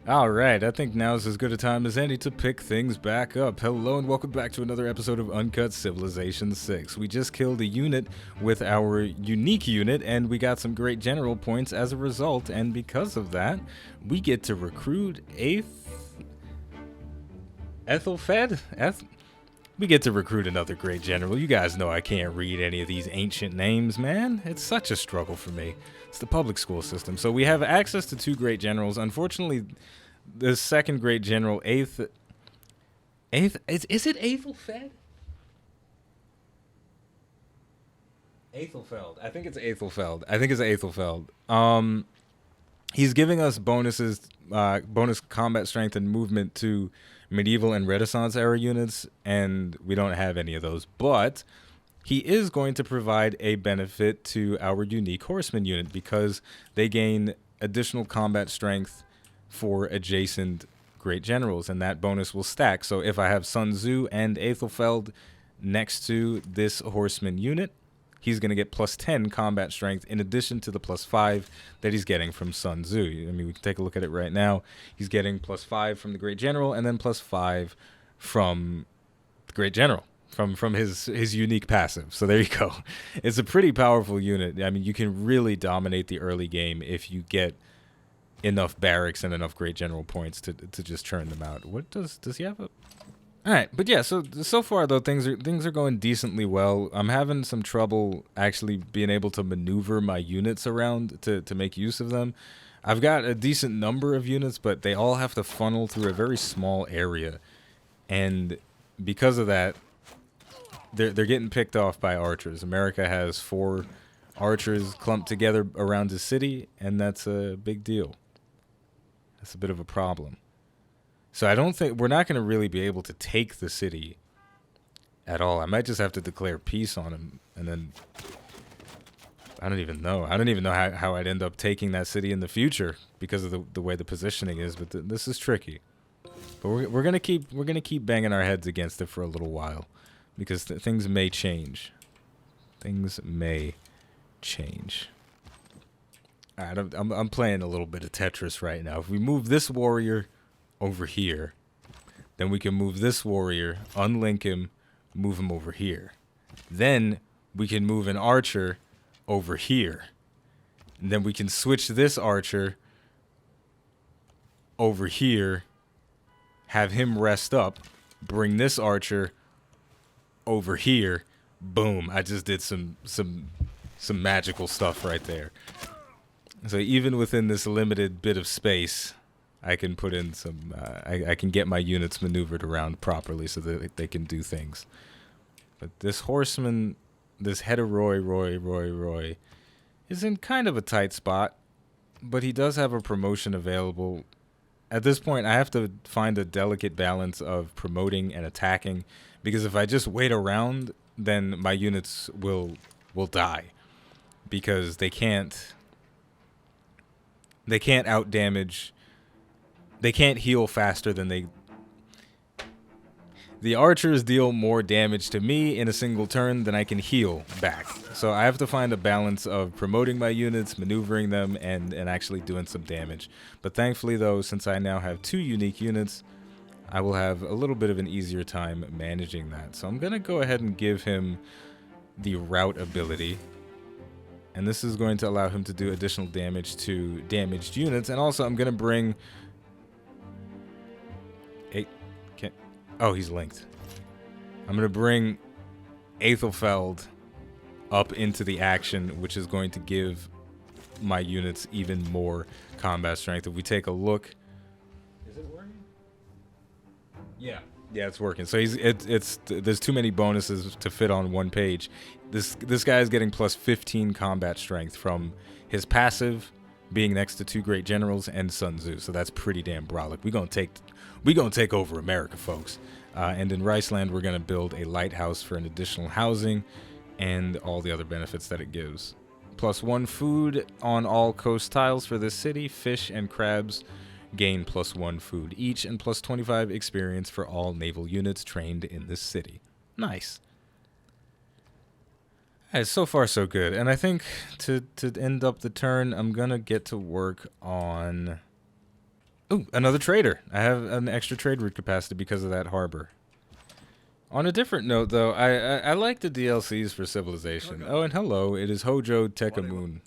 Alright, I think now is as good a time as any to pick things back up. Hello and welcome back to another episode of Uncut Civilization 6. We just killed a unit with our unique unit, and we got some great general points as a result, and because of that, we get to recruit Ethelfed? We get to recruit another great general. You guys know I can't read any of these ancient names, man. It's such a struggle for me. It's the public school system. So we have access to two great generals. Unfortunately, the second great general, is it Aethelfed? Aethelfeld. I think it's Aethelfeld. He's giving us bonuses, bonus combat strength and movement to medieval and Renaissance era units, and we don't have any of those. But he is going to provide a benefit to our unique horseman unit because they gain additional combat strength for adjacent great generals, and that bonus will stack. So if I have Sun Tzu and Aethelfeld next to this horseman unit, he's going to get plus 10 combat strength in addition to the plus 5 that he's getting from Sun Tzu. I mean, we can take a look at it right now. He's getting plus 5 from the Great General and then plus 5 from the Great General, from his unique passive. So there you go. It's a pretty powerful unit. I mean, you can really dominate the early game if you get enough barracks and enough Great General points to just churn them out. What does he have? All right, but yeah, so far though things are going decently well. I'm having some trouble actually being able to maneuver my units around to make use of them. I've got a decent number of units, but they all have to funnel through a very small area, and because of that, they're getting picked off by archers. America has 4 archers clumped together around his city, and that's a big deal. That's a bit of a problem. So I don't think we're not going to really be able to take the city at all. I might just have to declare peace on him, and then I don't even know. I don't even know how I'd end up taking that city in the future because of the way the positioning is. But this is tricky. But we're gonna keep banging our heads against it for a little while because things may change. Things may change. All right, I'm playing a little bit of Tetris right now. If we move this warrior over here, then we can move this warrior, unlink him, move him over here. Then we can move an archer over here. And then we can switch this archer over here, have him rest up, bring this archer over here. Boom, I just did some magical stuff right there. So even within this limited bit of space, I can put in some, I can get my units maneuvered around properly so that they can do things. But this horseman, this Roy, is in kind of a tight spot, but he does have a promotion available. At this point, I have to find a delicate balance of promoting and attacking, because if I just wait around, then my units will die, because they can't outdamage. They can't heal faster than they... The archers deal more damage to me in a single turn than I can heal back. So I have to find a balance of promoting my units, maneuvering them, and actually doing some damage. But thankfully, though, since I now have 2 unique units, I will have a little bit of an easier time managing that. So I'm going to go ahead and give him the rout ability. And this is going to allow him to do additional damage to damaged units. And also, I'm going to bring... Oh, he's linked. I'm going to bring Aethelfeld up into the action, which is going to give my units even more combat strength. If we take a look... Is it working? Yeah, it's working. So there's too many bonuses to fit on one page. This guy is getting plus 15 combat strength from his passive, being next to 2 great generals, and Sun Tzu. So that's pretty damn brolic. We're gonna take over America, folks. And in Riceland, we're gonna build a lighthouse for an additional housing and all the other benefits that it gives. Plus 1 food on all coast tiles for this city. Fish and crabs gain plus 1 food each, and plus 25 experience for all naval units trained in this city. Nice. Right, so far so good. And I think to end up the turn, I'm gonna get to work on Ooh, another trader. I have an extra trade route capacity because of that harbor. On a different note, though, I like the DLCs for Civilization. Oh, and hello, it is Hojo Tekamoon.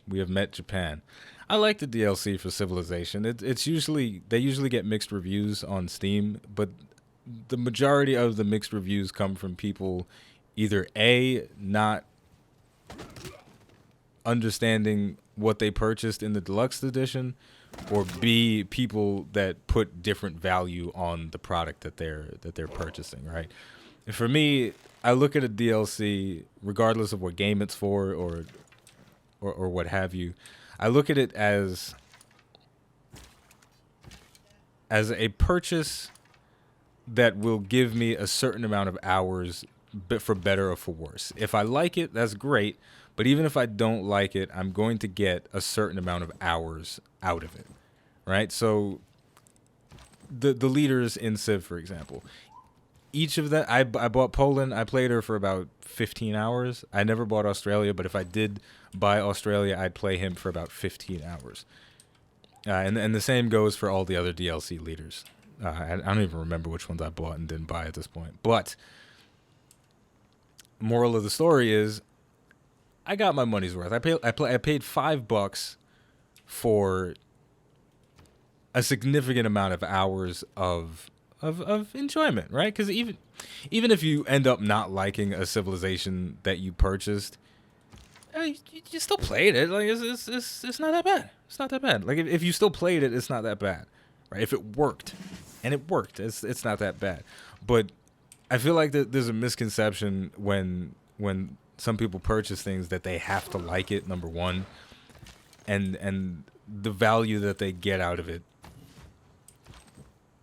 We have met Japan. I like the DLC for Civilization. It's usually, they usually get mixed reviews on Steam, but the majority of the mixed reviews come from people either A, not understanding what they purchased in the deluxe edition, or B, people that put different value on the product that they're purchasing, right? And for me, I look at a DLC regardless of what game it's for or what have you. I look at it as a purchase that will give me a certain amount of hours, but for better or for worse. If I like it, that's great. But even if I don't like it, I'm going to get a certain amount of hours out of it, right? So the leaders in Civ, for example, each of them, I bought Poland. I played her for about 15 hours. I never bought Australia, but if I did buy Australia, I'd play him for about 15 hours. And the same goes for all the other DLC leaders. I don't even remember which ones I bought and didn't buy at this point. But moral of the story is, I got my money's worth. I paid $5 for a significant amount of hours of enjoyment, right? Because even if you end up not liking a civilization that you purchased, you still played it. Like it's not that bad. It's not that bad. Like if you still played it, it's not that bad, right? If it worked, and it worked, it's not that bad. But I feel like there's a misconception when some people purchase things that they have to like it, number one, and the value that they get out of it,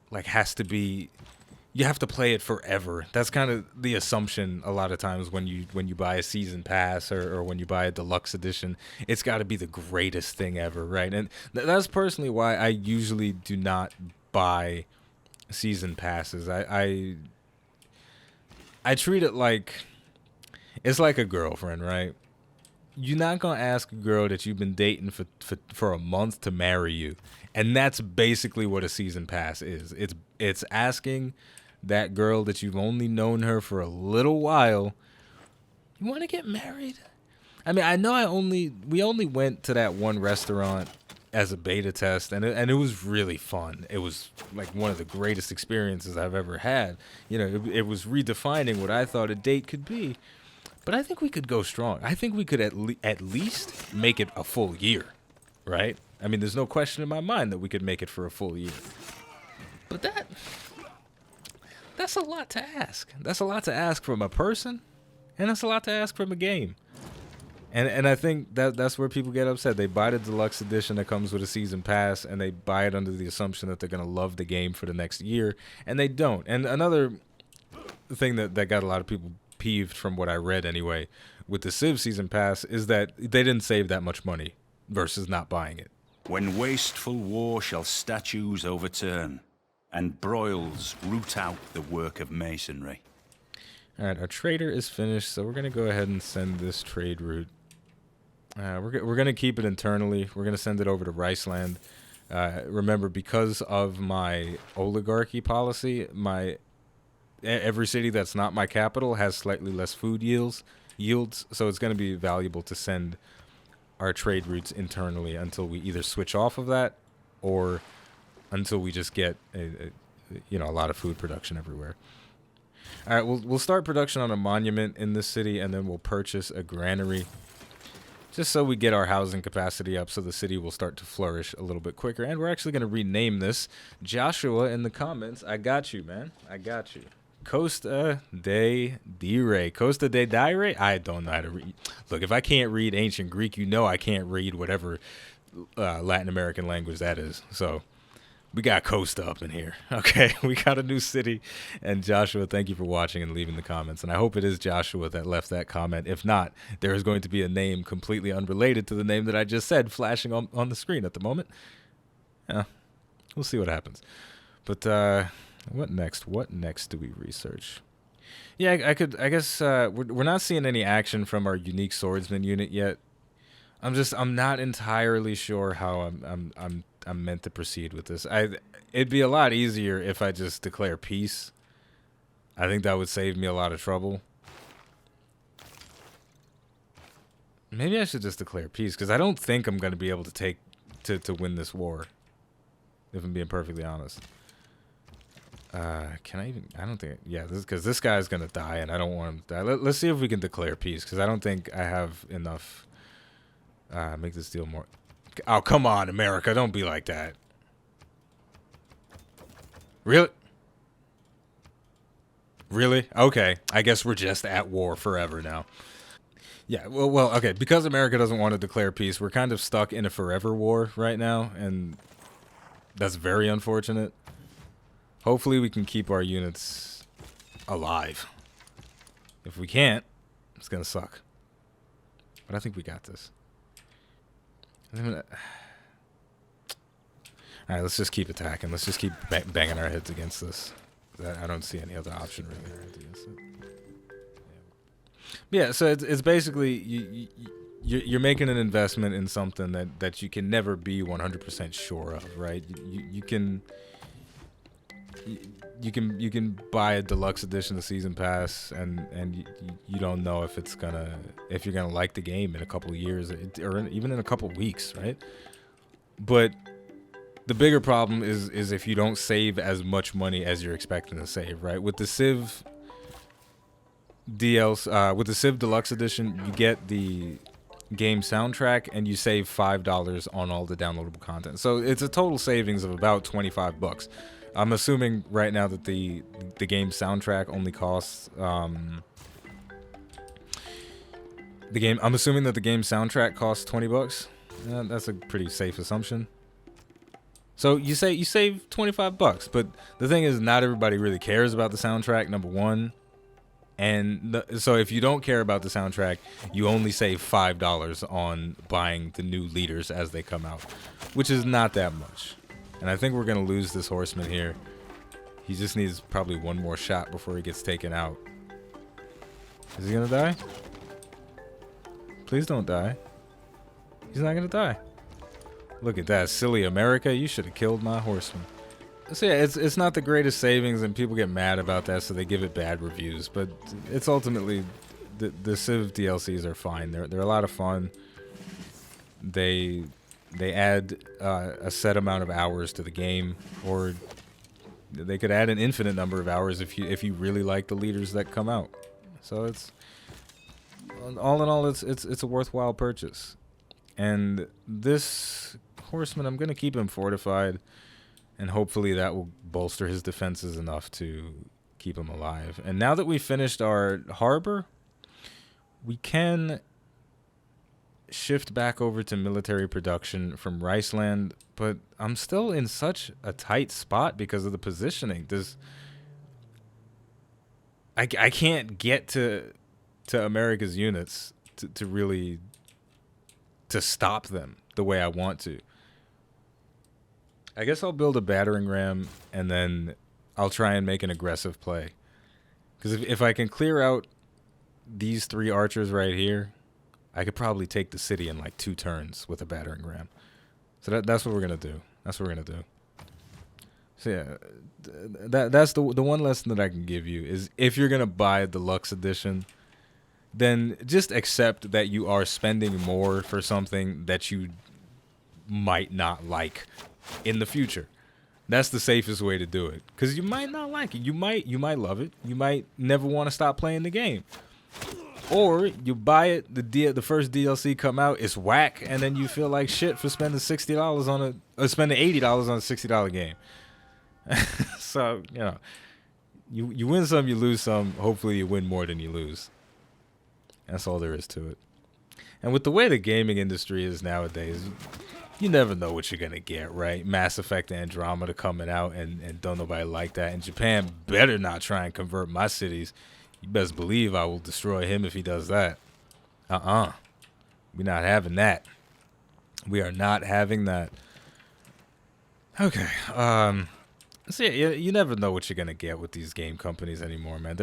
like, has to be, you have to play it forever. That's kind of the assumption a lot of times when you buy a season pass or when you buy a deluxe edition. It's got to be the greatest thing ever, right? And that's personally why I usually do not buy season passes. I treat it like, it's like a girlfriend, right? You're not going to ask a girl that you've been dating for a month to marry you. And that's basically what a season pass is. It's asking that girl that you've only known her for a little while, you want to get married? I mean, I know we only went to that one restaurant as a beta test, and it was really fun. It was like one of the greatest experiences I've ever had. You know, it was redefining what I thought a date could be. But I think we could go strong. I think we could at least make it a full year, right? I mean, there's no question in my mind that we could make it for a full year. But that's a lot to ask. That's a lot to ask from a person, and that's a lot to ask from a game. And I think that's where people get upset. They buy the deluxe edition that comes with a season pass, and they buy it under the assumption that they're going to love the game for the next year, and they don't. And another thing that got a lot of people peeved, from what I read anyway, with the Civ season pass is that they didn't save that much money versus not buying it. When wasteful war shall statues overturn, and broils root out the work of masonry. All right, our trader is finished, so we're going to go ahead and send this trade route. We're going to keep it internally. We're going to send it over to Riceland. Remember, because of my oligarchy policy, every city that's not my capital has slightly less food yields, so it's going to be valuable to send our trade routes internally until we either switch off of that or until we just get a lot of food production everywhere. All right, we'll start production on a monument in this city, and then we'll purchase a granary just so we get our housing capacity up, so the city will start to flourish a little bit quicker. And we're actually going to rename this. Joshua in the comments, I got you, man. I got you. Costa de Dire. Costa de Dire? I don't know how to read. Look, if I can't read ancient Greek, you know I can't read whatever Latin American language that is. So we got Costa up in here. Okay, we got a new city. And Joshua, thank you for watching and leaving the comments. And I hope it is Joshua that left that comment. If not, there is going to be a name completely unrelated to the name that I just said flashing on the screen at the moment. Yeah, we'll see what happens. But what next? What next do we research? Yeah, I guess we're not seeing any action from our unique swordsman unit yet. I'm not entirely sure how I'm meant to proceed with this. It'd be a lot easier if I just declare peace. I think that would save me a lot of trouble. Maybe I should just declare peace, because I don't think I'm going to be able to win this war, if I'm being perfectly honest. Can I even... I don't think... Yeah, because this guy's going to die, and I don't want him to die. Let's see if we can declare peace, because I don't think I have enough... make this deal more... Oh, come on, America. Don't be like that. Really? Really? Okay. I guess we're just at war forever now. Yeah, well, okay. Because America doesn't want to declare peace, we're kind of stuck in a forever war right now, and that's very unfortunate. Hopefully we can keep our units alive. If we can't, it's going to suck. But I think we got this. Alright, let's just keep attacking. Let's just keep banging our heads against this. I don't see any other option really. Yeah, so it's basically you're making an investment in something that you can never be 100% sure of, right? You can buy a deluxe edition of Season Pass, and you don't know if you're gonna like the game in a couple of years or even in a couple of weeks, right? But the bigger problem is if you don't save as much money as you're expecting to save, right? With the Civ DLC, with the Civ Deluxe Edition, you get the game soundtrack and you save $5 on all the downloadable content. So it's a total savings of about $25. I'm assuming right now that the game soundtrack only costs I'm assuming that the game soundtrack costs $20. That's a pretty safe assumption. So you save $25, but the thing is, not everybody really cares about the soundtrack, number one. And so if you don't care about the soundtrack, you only save $5 on buying the new leaders as they come out, which is not that much. And I think we're going to lose this horseman here. He just needs probably one more shot before he gets taken out. Is he going to die? Please don't die. He's not going to die. Look at that. Silly America. You should have killed my horseman. So yeah, it's not the greatest savings, and people get mad about that, so they give it bad reviews. But it's ultimately... The Civ DLCs are fine. They're a lot of fun. They add a set amount of hours to the game, or they could add an infinite number of hours if you really like the leaders that come out. So it's all in all, it's a worthwhile purchase. And this horseman, I'm gonna keep him fortified, and hopefully that will bolster his defenses enough to keep him alive. And now that we've finished our harbor, we can shift back over to military production from Riceland, but I'm still in such a tight spot because of the positioning. I can't get to America's units to really stop them the way I want to. I guess I'll build a battering ram, and then I'll try and make an aggressive play. Because if I can clear out these 3 archers right here, I could probably take the city in like 2 turns with a battering ram. So that's what we're gonna do. That's what we're gonna do. So yeah, that's the one lesson that I can give you is, if you're gonna buy a deluxe edition, then just accept that you are spending more for something that you might not like in the future. That's the safest way to do it, because you might not like it. You might love it. You might never want to stop playing the game. Or you buy it, the first DLC come out, it's whack, and then you feel like shit for spending $60 on spending $80 on a $60 game. So, you know, you win some, you lose some. Hopefully you win more than you lose. That's all there is to it. And with the way the gaming industry is nowadays, you never know what you're gonna get, right? Mass Effect Andromeda coming out, and don't nobody like that. And Japan better not try and convert my cities. You best believe I will destroy him if he does that. We're not having that. We are not having that. Okay. So yeah, you never know what you're gonna get with these game companies anymore, man.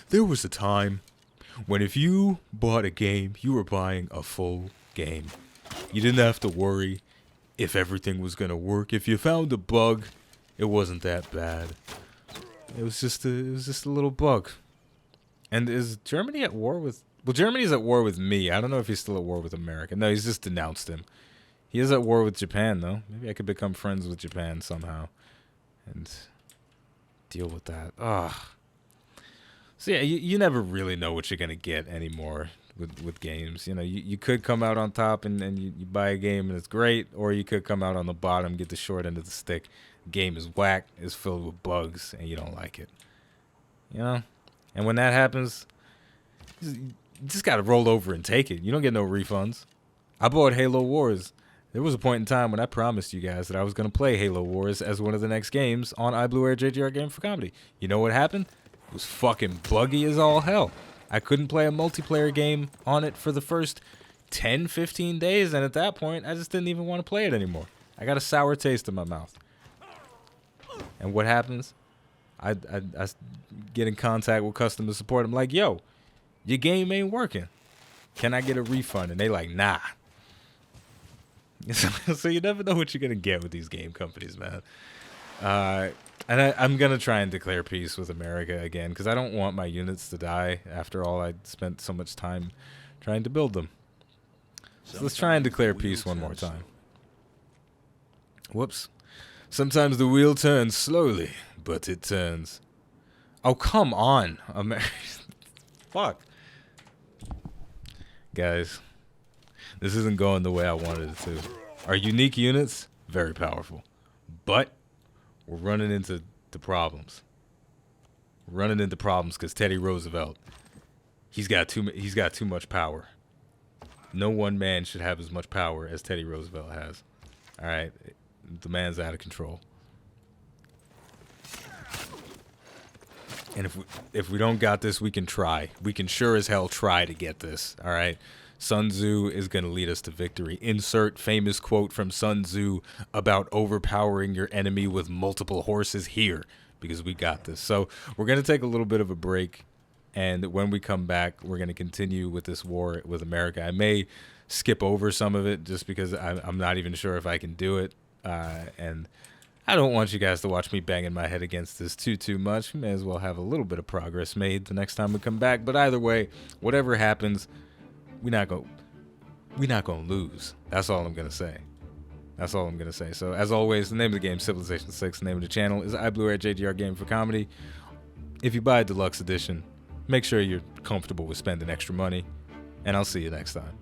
There was a time when if you bought a game, you were buying a full game. You didn't have to worry if everything was gonna work. If you found a bug, it wasn't that bad. It was just a little bug. And is Germany at war with? Well, Germany's at war with me. I don't know if he's still at war with America. No, he's just denounced him. He is at war with Japan, though. Maybe I could become friends with Japan somehow and deal with that. Ugh. So yeah, you never really know what you're gonna get anymore with games. You know, you could come out on top and you buy a game and it's great, or you could come out on the bottom, get the short end of the stick. Game is whack, is filled with bugs, and you don't like it. You know? And when that happens, you just gotta roll over and take it. You don't get no refunds. I bought Halo Wars. There was a point in time when I promised you guys that I was gonna play Halo Wars as one of the next games on iBluairJgR Game for Comedy. You know what happened? It was fucking buggy as all hell. I couldn't play a multiplayer game on it for the first 10, 15 days, and at that point, I just didn't even want to play it anymore. I got a sour taste in my mouth. And what happens? I get in contact with customer support. I'm like, yo, your game ain't working. Can I get a refund? And they like, nah. So you never know what you're going to get with these game companies, man. And I'm going to try and declare peace with America again, because I don't want my units to die. After all, I spent so much time trying to build them. So let's try and declare peace one more time. Whoops. Sometimes the wheel turns slowly, but it turns. Oh, come on. Fuck. Guys, this isn't going the way I wanted it to. Our unique units, very powerful. But we're running into the problems. We're running into problems because Teddy Roosevelt, he's got too much power. No one man should have as much power as Teddy Roosevelt has. All right, the man's out of control. And if we don't got this, we can try. We can sure as hell try to get this. All right. Sun Tzu is going to lead us to victory. Insert famous quote from Sun Tzu about overpowering your enemy with multiple horses here, because we got this. So we're going to take a little bit of a break, and when we come back, we're going to continue with this war with America. I may skip over some of it just because I'm not even sure if I can do it, and I don't want you guys to watch me banging my head against this too much. We may as well have a little bit of progress made the next time we come back. But either way, whatever happens, we're not gonna lose. That's all I'm gonna say. That's all I'm gonna say. So as always, the name of the game, Civilization 6. The name of the channel is iBluairJgR Game for Comedy. If you buy a deluxe edition, make sure you're comfortable with spending extra money, and I'll see you next time.